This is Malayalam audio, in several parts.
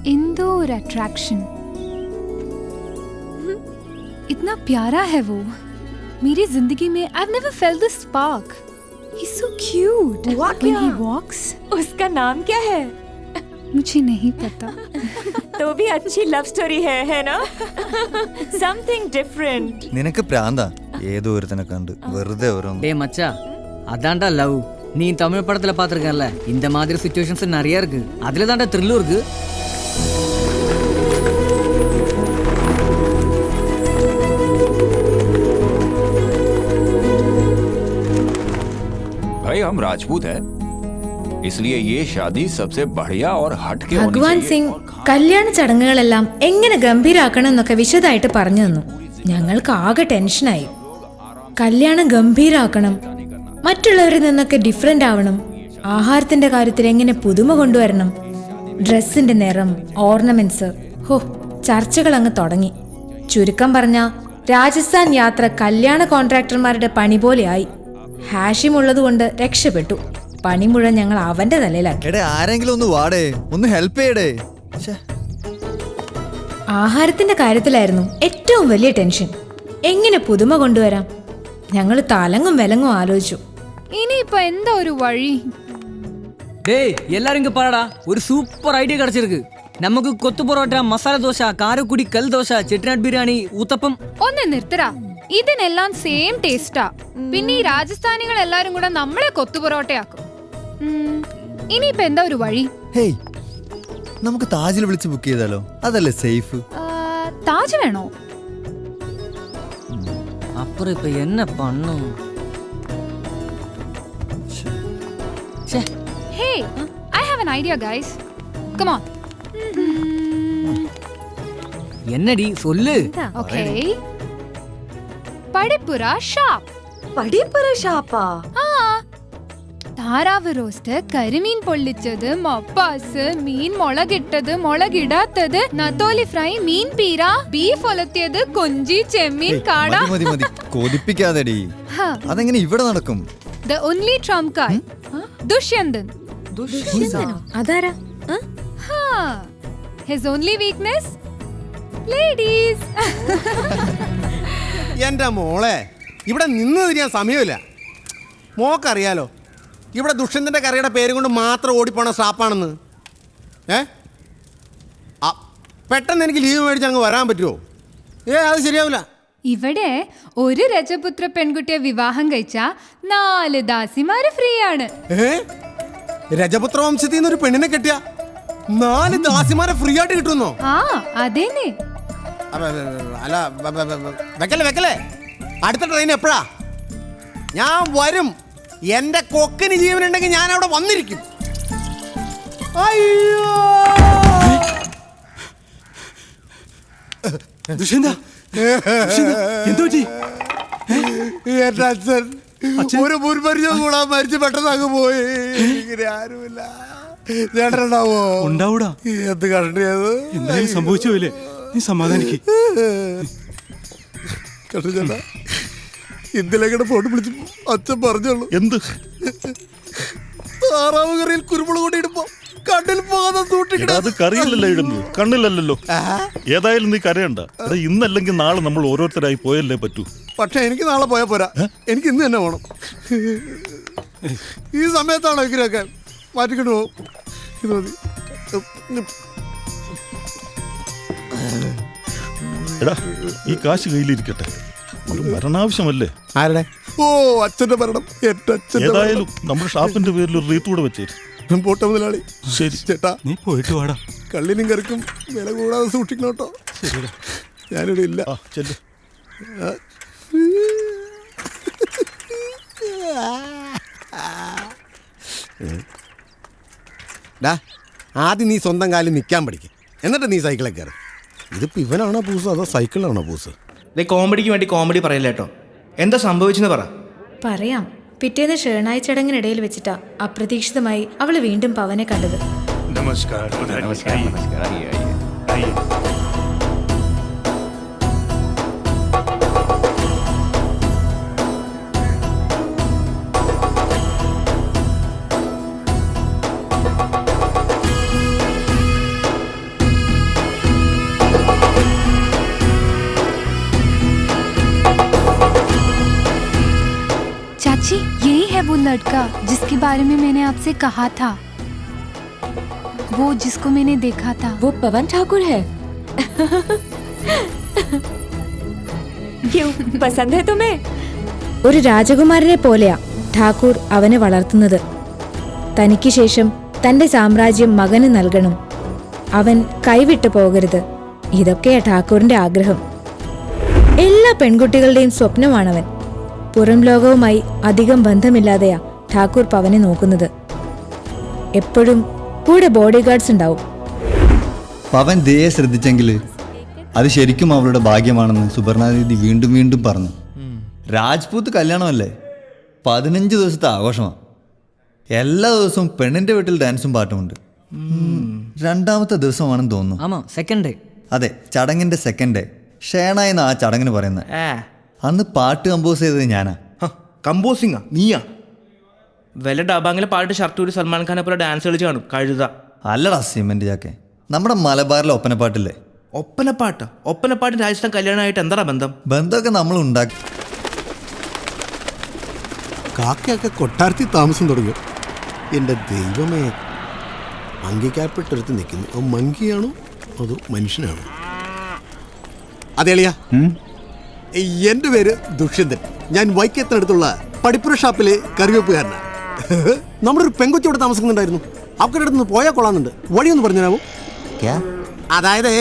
इंदो और अट्रैक्शन, इतना प्यारा है वो. मेरी जिंदगी में I've never felt this spark. He's so cute. When he walks. उसका नाम क्या है? मुझे नहीं पता. तो भी अच्छी लव स्टोरी है ना? Something different. നിനക്ക് പ്രാന്താ ഏതോ ഒരുത്തനെ കണ്ട് വെറുതെ ഓരോന്ന്. டே மச்சா, அதான்டா லவ். நீ தமிழ் படத்துல பாத்திருக்கல, இந்த மாதிரி சிச்சுவேஷன்ஸ் நிறைய இருக்கு. அதுல தான்டா த்ரில்லும் இருக்கு. भाई हम राजपूत हैं, इसलिए ये शादी सबसे बढ़िया और हटके होनी ഭഗവാൻ चाहिए. സിംഗ് കല്യാണ ചടങ്ങുകളെല്ലാം എങ്ങനെ ഗംഭീരാക്കണം എന്നൊക്കെ വിശദമായിട്ട് പറഞ്ഞു തന്നു. ഞങ്ങൾക്ക് ആകെ ടെൻഷനായി. കല്യാണം ഗംഭീരാക്കണം, മറ്റുള്ളവരിൽ നിന്നൊക്കെ ഡിഫറെന്റ് ആവണം, ആഹാരത്തിന്റെ കാര്യത്തിൽ എങ്ങനെ പുതുമ കൊണ്ടുവരണം, ഡ്രസ്സിന്റെ നിറം, ഓർണമെന്റ്സ്. ഹോ, ചർച്ചകൾ അങ്ങ് തുടങ്ങി. ചുരുക്കം പറഞ്ഞ രാജസ്ഥാൻ യാത്ര കല്യാണ കോൺട്രാക്ടർമാരുടെ പണി പോലെയായി. ഹാഷിം ഉള്ളതുകൊണ്ട് രക്ഷപ്പെട്ടു. പണി മുഴുവൻ ഞങ്ങൾ അവന്റെ തലയിലാക്കി. എടേ ആരെങ്കിലും ഒന്ന് വാടേ, ഒന്ന് ഹെൽപ്പ് ചെയ്യടേ. ആഹാരത്തിന്റെ കാര്യത്തിലായിരുന്നു ഏറ്റവും വലിയ ടെൻഷൻ. എങ്ങനെ പുതുമ കൊണ്ടുവരാം? ഞങ്ങൾ തലങ്ങും വിലങ്ങും ആലോചിച്ചു. ഇനിയിപ്പോ എന്താ ഒരു വഴി? டேய் எல்லாரும் இங்க பாருடா, ஒரு சூப்பர் ஐடியா கிடைச்சிருக்கு. நமக்கு கொத்து பரோட்டா, மசாலா தோசை, காரக்குடி கல் தோசை, செட்டிநாட் பிரியாணി, ഊത്തപ്പം. ഒന്ന് നിർത്തടാ, ഇതിനെല്ലാം സെയിം ടേസ്റ്റാ. പിന്നെ ഈ രാജസ്ഥാനികൾ എല്ലാരും കൂടെ നമ്മളെ കൊത്തുപൊറോട്ടയാക്കും. ഇനിയിപ്പോ എന്താ ഒരു വഴി? ഹേയ്, നമുക്ക് താജിൽ വിളിച്ച് ബുക്ക് ചെയ്താലോ? അതല്ലേ സേഫ്. താജ് വേണോ? அப்புறம் இப்ப என்ன பண்ணும்? Hey, I have an idea, guys. Come on. என்னடி சொல்லு. Okay. പടിപ്പുര ഷാപ്പ്. പടിപ്പുര ഷാപ്പാ? താറാവ് റോസ്റ്റ്, കരിമീൻ പൊള്ളിച്ചത്, മപ്പാസ്, മീൻ മുളകിട്ടത്, മുളകിടാത്തത്, നത്തോലി ഫ്രൈ, മീൻ പീര, ബീഫ് ഒലത്തിയത്, കൊഞ്ചി, ചെമ്മീൻ, കാട. മതി മതി, കൊതിപ്പിക്കാതെടി. അതെങ്ങനെ ഇവിടെ നടക്കും? The only trump card, Dushyanthan. അതാരാ? His only weakness, ladies. എൻ്റെ മോളെ, ഇവിടെ നിന്ന് തിരിയാൻ സമയമില്ല. മോക്കറിയാലോ ഇവിടെ ദുഷ്യന്തൻ്റെ കറിയുടെ പേരും കൊണ്ട് മാത്രം ഓടിപ്പോണ സ്റ്റാപ്പാണെന്ന്. പെട്ടെന്ന് എനിക്ക് ലീവ് മേടിച്ച് അങ്ങ് വരാൻ പറ്റുമോ? അത് ശരിയാവില്ല. ഇവിടെ ഒരു രജപുത്ര പെൺകുട്ടിയെ വിവാഹം കഴിച്ച 4 ദാസിമാര് ഫ്രീ ആണ്. രജപുത്ര വംശത്തിൽ നിന്ന് ഒരു പെണ്ണിനെ കെട്ടിയ 4 ദാസിമാരെ ഫ്രീ ആയിട്ട് കിട്ടുന്നോ? അതേനെ. അല്ല, വെക്കല്ലേ. അടുത്ത ട്രെയിൻ എപ്പോഴാ? ഞാൻ വരും. എന്റെ കൊക്കിന് ജീവനുണ്ടെങ്കിൽ ഞാൻ അവിടെ വന്നിരിക്കും. അയ്യോ, എന്റെ അച്ഛൻ ഒരു മുൻപരിചയം കൂടാൻ മരിച്ചു പെട്ടെന്ന് അങ്ങ് പോയി. ഇങ്ങനെ ആരുമില്ല. ചേട്ടനുണ്ടാവോ? ഉണ്ടാവൂടാ. എന്ത് കണ്ടിയത്? എന്തായാലും സംഭവിച്ചു പോയില്ലേ, നീ സമാധാനിക്ക്. കണ്ടു ചേട്ടാ, ഇന്നലെ ഫോൺ വിളിച്ചു അച്ഛൻ പറഞ്ഞോളൂ. എന്ത്? താറാവ് കറിയിൽ കുരുമുളക് കൊണ്ടിടുമ്പോ കണ്ണിൽ പോകാതെ അത് കറിയില്ലല്ലോ ഇടുന്നത്, കണ്ണിലല്ലോ. ഏതായാലും നീ കരയണ്ട. ഇന്നല്ലെങ്കിൽ നാളെ നമ്മൾ ഓരോരുത്തരായി പോയല്ലേ പറ്റൂ. പക്ഷെ എനിക്ക് നാളെ പോയാ പോരാ, എനിക്ക് ഇന്ന് തന്നെ പോണം. ഈ സമയത്താണോ ഇങ്ങനെയൊക്കെ? മാറ്റിക്കൊണ്ട് പോകും. ഇത് മതി. എടാ, ഈ കാശ് കയ്യിലിരിക്കട്ടെ, ഒരു മരണാവശ്യമല്ലേ. ആരുടെ? ഓ, അച്ഛന്റെ മരണം. എന്റെ അച്ഛൻ. ഏതായാലും നമ്മുടെ ഷാപ്പിന്റെ പേരിൽ ഒരു റീത്ത് കൂടെ വെച്ചേരും. പോട്ടെ മുതലാളി. ശരി ചേട്ടാ, നീ പോയിട്ട് വാടാ. കള്ളിനും കറിക്കും വില കൂടാതെ സൂക്ഷിക്കണം കേട്ടോ. ഞാനിവിടെ ഇല്ല. ചെല്ലു. ആദ്യം നീ സ്വന്തം കാലിൽ നിൽക്കാൻ പഠിക്കും, എന്നിട്ട് നീ സൈക്കിളിൽ കയറി. ഇതിപ്പോ ഇവനാണോ പൂസ് അതോ സൈക്കിളാണോ പൂസ്? കോമഡിക്ക് വേണ്ടി കോമഡി പറയില്ല കേട്ടോ. എന്താ സംഭവിച്ചെന്ന് പറ. പറയാം. പിറ്റേന്ന് ഷേണായി ചടങ്ങിനിടയിൽ വെച്ചിട്ടാ അപ്രതീക്ഷിതമായി അവള് വീണ്ടും പവനെ കണ്ടത്. लड़का जिसके बारे में मैंने आपसे कहा था, वो जिसको मैंने देखा था। वो पवन ठाकुर है। क्यों, पसंद है तुम्हें? ഒരു രാജകുമാരനെ പോലെയാ ഠാക്കൂർ അവനെ വളർത്തുന്നത്. തനിക്ക് ശേഷം തന്റെ സാമ്രാജ്യം മകന് നൽകണം, അവൻ കൈവിട്ടു പോകരുത്. ഇതൊക്കെയാ ഠാക്കൂറിന്റെ ആഗ്രഹം. എല്ലാ പെൺകുട്ടികളുടെയും സ്വപ്നമാണവൻ. പുറം ലോകവുമായി അധികം ബന്ധമില്ലാതെയാ ഠാക്കൂർ പവനെ നോക്കുന്നത്. എപ്പോഴും കൂടെ ബോഡി ഗാർഡ്സ് ഉണ്ടാവും. പവൻ ദയെ ശ്രദ്ധിച്ചെങ്കിൽ അത് ശരിക്കും അവളുടെ ഭാഗ്യമാണെന്ന് സുവർണാദീദി വീണ്ടും വീണ്ടും പറഞ്ഞു. രാജ്പൂത്ത് കല്യാണമല്ലേ, 15 ദിവസത്തെ ആഘോഷമാണ്. എല്ലാ ദിവസവും പെണ്ണിന്റെ വീട്ടിൽ ഡാൻസും പാട്ടുമുണ്ട്. 2ാമത്തെ ദിവസമാണെന്ന് തോന്നുന്നു. ആമാ, സെക്കൻഡ് ഡേ. അതെ, ചടങ്ങിന്റെ സെക്കൻഡ് ഡേ. ഷേണ എന്ന ആ ചടങ്ങിന് പറയുന്നത്. അന്ന് പാട്ട് കമ്പോസ് ചെയ്തത് ഞാനാ. കമ്പോസിങ്ങാ നീയാ? വല്ല ഡബാങ്ങിലെ പാട്ട് ഷർട്ട് ഒരു സൽമാൻ ഖാനെ പോലെ ഡാൻസ് കളിച്ച് കാണും കഴുത. അല്ലടാ സിമെന്റ് ചാക്കെ, നമ്മുടെ മലബാറിലെ ഒപ്പനപ്പാട്ടില്ലേ? ഒപ്പനപ്പാട്ട്? ഒപ്പനപ്പാട്ട് രാജസ്ഥാൻ കല്യാണമായിട്ട് എന്താ ബന്ധം? ബന്ധമൊക്കെ നമ്മൾ ഉണ്ടാക്കി. കാക്കയൊക്കെ കൊട്ടാരത്തിൽ താമസം തുടങ്ങി. എൻ്റെ ദൈവമേ, മങ്കിക്കാൽപ്പെട്ടെടുത്ത് നിൽക്കുന്നു. അത് മങ്കിയാണോ അതോ മനുഷ്യനാണോ? അതെ അളിയ, എൻ്റെ പേര് ദുഷ്യന്തൻ. ഞാൻ വൈക്കത്തിനടുത്തുള്ള പടിപ്പുര ഷാപ്പിലെ കറിവെപ്പുകാരനാണ്. നമ്മുടെ ഒരു പെങ്കൊച്ചി ഇവിടെ താമസിക്കുന്നുണ്ടായിരുന്നു. അവരുടെ അടുത്ത് നിന്ന് പോയാൽ കൊള്ളാമെന്നുണ്ട്. വഴിയൊന്ന് പറഞ്ഞു തരാമോ? അതായത്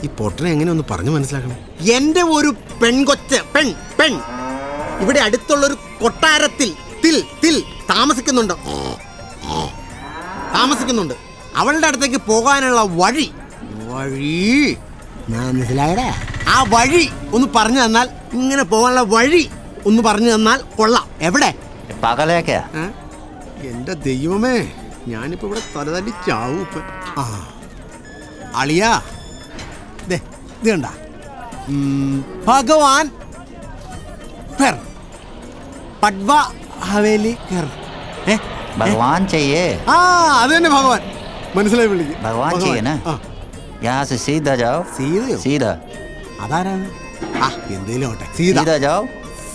ഈ പൊട്ടനെ എങ്ങനെ ഒന്ന് പറഞ്ഞു മനസ്സിലാക്കണം. എൻ്റെ ഒരു പെൺകൊച്ച് പെൺ ഇവിടെ അടുത്തുള്ളൊരു കൊട്ടാരത്തിൽ താമസിക്കുന്നുണ്ട്. അവളുടെ അടുത്തേക്ക് പോകാനുള്ള വഴി മനസ്സിലായടാ? ആ വഴി ഒന്ന് പറഞ്ഞു തന്നാൽ, ഇങ്ങനെ പോകാനുള്ള വഴി ഒന്ന് പറഞ്ഞു തന്നാൽ കൊള്ളാം. എവിടെ? എന്റെ ദൈവമേ, ഞാനിപ്പോ ഇവിടെ തലതല്ലി ചാവും ഇപ്പൊ. ആ അളിയാ, ഇത് കണ്ട ഭഗവാൻ പട്വ ഹവേലി भगवान चाहिए। ആ അത് തന്നെ ഭഗവാൻ. മനസ്സിലായി വിളിക്കും. भगवान चाहिए ना? यहाँ से सीधा जाओ। സീതയോ? सीधा അതാരാണ്? ആ എന്തേലും ആവട്ടെ. സീത. सीधा जाओ।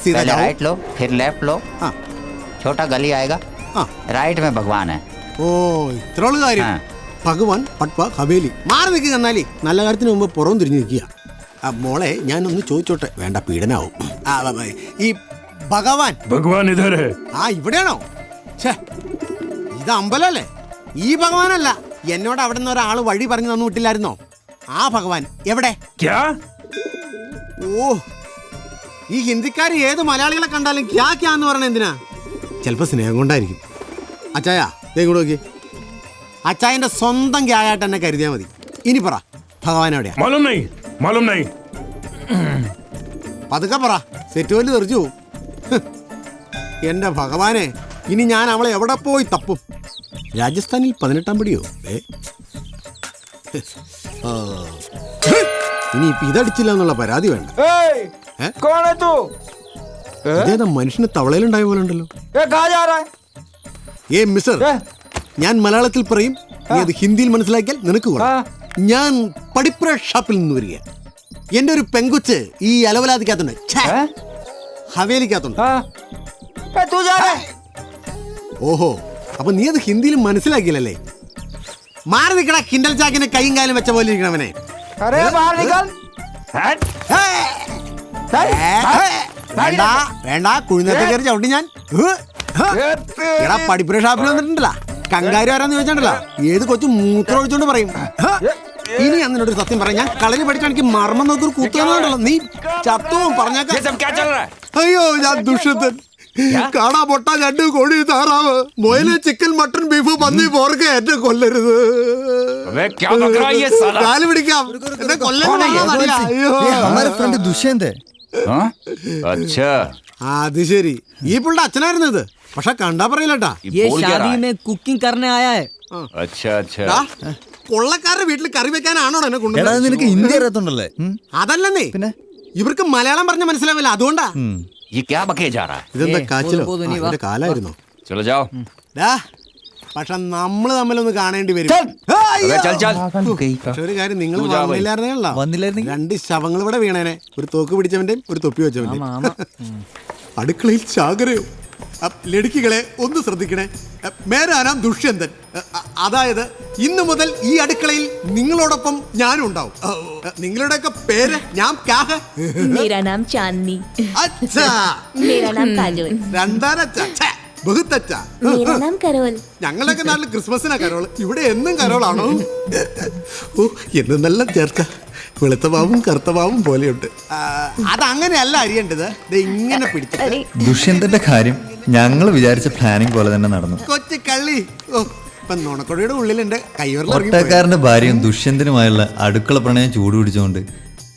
सीधा पहले जाओ। राइट लो, फिर लेफ्ट लो। हाँ। छोटा गली आएगा, राइट में भगवान है। ഓ ഇത്രയുള്ള കാര്യം. ഭഗവാൻ പട്വ ഹവേലി. മാറി നിൽക്കുക. എന്നാലേ നല്ല കാര്യത്തിന് മുമ്പ് പുറം തിരിഞ്ഞു നിൽക്കുക. മോളെ ഞാനൊന്ന് ചോദിച്ചോട്ടെ, വേണ്ട പീഡനാവും. ഈ ഭഗവാൻ ആ ഇവിടെയാണോ? ഇത് അമ്പലല്ലേ? ഈ ഭഗവാനല്ല. എന്നോട് അവിടെ നിന്ന് ഒരാൾ വഴി പറഞ്ഞു തന്നു വിട്ടില്ലായിരുന്നോ? ആ ഭഗവാൻ എവിടെ? ഓ, ഈ ഹിന്ദിക്കാർ ഏത് മലയാളികളെ കണ്ടാലും ക്യാന്ന് പറയണ എന്തിനാ? ചിലപ്പോ സ്നേഹം കൊണ്ടായിരിക്കും. അച്ചായ ദേ ഇങ്ങോട്ട് നോക്കി. അച്ചായന്റെ സ്വന്തം ക്യായായിട്ട് എന്നെ കരുതിയാൽ മതി. ഇനി പറ, ഭഗവാൻ എവിടെയാ? പതുക്കെ പറ, സെറ്റ് വല്ലു തെറിച്ചു പോവും. എന്റെ ഭഗവാനെ, ഇനി ഞാൻ അവളെ എവിടെ പോയി തപ്പും? രാജസ്ഥാനിൽ 18ാം പടിയോ? ഇനി ഇപ്പൊ ഇതടിച്ചില്ല എന്നുള്ള പരാതി വേണ്ട. ഇതേതാ മനുഷ്യന് തവളയിലുണ്ടായ പോലെ ഉണ്ടല്ലോ. ഏ മിസ്റ്റർ, ഞാൻ മലയാളത്തിൽ പറയും, നീ അത് ഹിന്ദിയിൽ മനസ്സിലാക്കിയാൽ നിനക്ക് കൊള്ളാം. ഞാൻ പടിപ്പുര ഷാപ്പിൽ നിന്ന് വരിക. എന്റെ ഒരു പെങ്കുച്ച് ഈ അലവലാതിക്കകത്തുണ്ട്, ഹവേലിക്കകത്തുണ്ട്. ഓഹോ, അപ്പൊ നീ അത് ഹിന്ദിയിൽ മനസ്സിലാക്കിയില്ലല്ലേ? മാറി നിൽക്കണ കിൻഡൽ ചാക്കിന് കൈയും കാലും വെച്ച പോലെ ഇരിക്കണവനെ. വേണ്ട കുഴിനത്തെ കയറി ചവിട്ടി ഞാൻ. എടാ പടിപ്പുര ഷാപ്പിൽ വന്നിട്ടുണ്ടല്ലോ, കങ്കാരി ആരാന്ന് ചോദിച്ചിട്ടുണ്ടല്ലോ, ഏത് കൊച്ചു മൂത്രം ഒഴിച്ചോണ്ട് പറയും. ഇനി അങ്ങനൊരു സത്യം പറയാം, ഞാൻ കളരി പഠിക്കാൻ എനിക്ക് മർമ്മം നോക്കൊരു കൂത്തുണ്ടല്ലോ, നീ ചത്തവും പറഞ്ഞേക്കാം. അയ്യോ, ഞാൻ ദുഷ്യന്തൻ. കാണാ പൊട്ട, രണ്ട് കോഴി, താറാവ്, മുയല്, ചിക്കൻ, മട്ടൺ, ബീഫ്, പന്നി, പോർക്ക് എന്നെ കൊല്ലരുത്. കാല് പിടിക്കാം, എന്നെ കൊല്ലരുത്. ദുഷ്യന്തേ. അത് ശരി, ഈ പുള്ളിയുടെ അച്ഛനായിരുന്നു ഇത്. പക്ഷെ കണ്ടാ പറയില്ലട്ടാ. കുക്കിംഗ് करने आया है। കൊള്ളക്കാരുടെ വീട്ടിൽ കറി വെക്കാനാണോ എന്നെ കൊണ്ടുവന്നത്? നിനക്ക് ഹിന്ദി അറിയത്തുണ്ടല്ലേ? അതല്ലെന്നേ, പിന്നെ ഇവർക്ക് മലയാളം പറഞ്ഞ മനസ്സിലാവില്ല, അതുകൊണ്ടാ. ഇതെന്താ കാച്ചിലോ? അതിന്റെ കാലായിരുന്നോ? പക്ഷെ നമ്മള് തമ്മിലൊന്ന് കാണേണ്ടി വരും. പക്ഷെ ഒരു കാര്യം, നിങ്ങൾ വന്നില്ലായിരുന്നല്ലോ, 2 ശവങ്ങൾ ഇവിടെ വീണേനെ. ഒരു തോക്ക് പിടിച്ചവന്റെയും ഒരു തൊപ്പി വെച്ചവന്റെയും. അടുക്കളയിൽ ചാകരയോ? ലടുക്കികളെ ഒന്ന് ശ്രദ്ധിക്കണേ. മേരാ നാം ദുഷ്യന്തൻ. അതായത് ഇന്നു മുതൽ ഈ അടുക്കളയിൽ നിങ്ങളോടൊപ്പം ഞാനും ഉണ്ടാവും. നിങ്ങളുടെയൊക്കെ പേര് ഞാൻ ക്യാഹ? मेरा नाम चांदनी. അച്ഛാ. मेरा नाम काजोल. രണ്ടാനച്ഛാ. ഛേ, ബഹുത്തച്ഛാ. मेरा नाम करोल. ഞങ്ങളുടെയൊക്കെ നാട്ടിൽ ക്രിസ്മസിനാ കരോള്, ഇവിടെ എന്നും കരോളാണോ? ഓ എന്നെല്ലാം ചേർച്ച വെളുത്ത പാവും കറുത്ത പാവും പോലെയുണ്ട്. അതങ്ങനെയല്ല അറിയേണ്ടത്. ഇങ്ങനെ പിടിച്ചിട്ട് ദുഷ്യന്തന്റെ കാര്യം ഞങ്ങൾ വിചാരിച്ച പ്ലാനിങ് പോലെ തന്നെ നടന്നു. കൊച്ചു കള്ളി. ഓ ഇപ്പൊ നുണക്കൊടിയുടെ ഉള്ളിൽ എന്റെ കൈവരൽ ഒട്ടക്കാരന്റെ ഭാര്യയും ദുഷ്യന്തനുമായുള്ള അടുക്കള പ്രണയം ചൂടുപിടിച്ചുകൊണ്ട്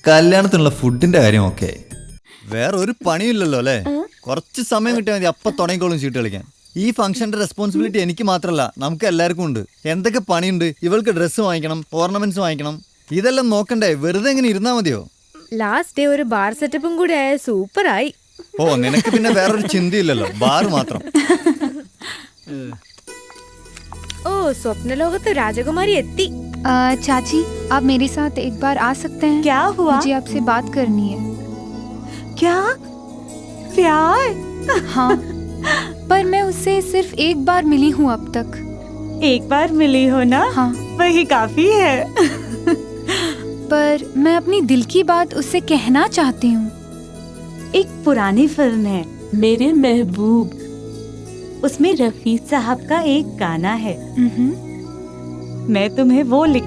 കല്യാണത്തിനുള്ള ഫുഡിന്റെ കാര്യം ഒക്കെ ആയി. വേറെ ഒരു പണിയില്ലല്ലോ അല്ലേ? കുറച്ച് സമയം കിട്ടിയാൽ മതി, അപ്പൊ തുടങ്ങിക്കോളും ചീട്ട് കളിക്കാൻ. ഈ ഫംഗ്ഷന്റെ റെസ്പോൺസിബിലിറ്റി എനിക്ക് മാത്രമല്ല, നമുക്ക് എല്ലാവർക്കും ഉണ്ട്. എന്തൊക്കെ പണിയുണ്ട്. ഇവൾക്ക് ഡ്രസ്സ് വാങ്ങിക്കണം, ഓർണമെന്റ്സ് വാങ്ങിക്കണം. ഇതെല്ലാം നോക്കണ്ടേ? വെറുതെ എങ്ങനെ ഇരുന്നാ മതിയോ? ലാസ്റ്റ് ഡേ ഒരു ബാർ സെറ്റപ്പും കൂടി ആയ സൂപ്പറായി. ഓ നിനക്ക് പിന്നെ വേറൊരു ചിന്തയില്ലല്ലോ, ബാർ മാത്രം. ഓ സ്വപ്നലോകത്ത് രാജകുമാരി എത്തി. चाची आप मेरे साथ एक बार आ सकते हैं? क्या हुआ? मुझे आपसे बात करनी है. क्या प्यार? हाँ पर मैं उससे सिर्फ एक बार मिली हूँ अब तक. एक बार मिली हो ना? हाँ वही काफी है. पर मैं अपनी दिल की बात उससे कहना चाहती हूँ. एक पुरानी फिल्म है मेरे महबूब, उसमें रफी साहब का एक गाना है. मैं तुम्हें वो लिख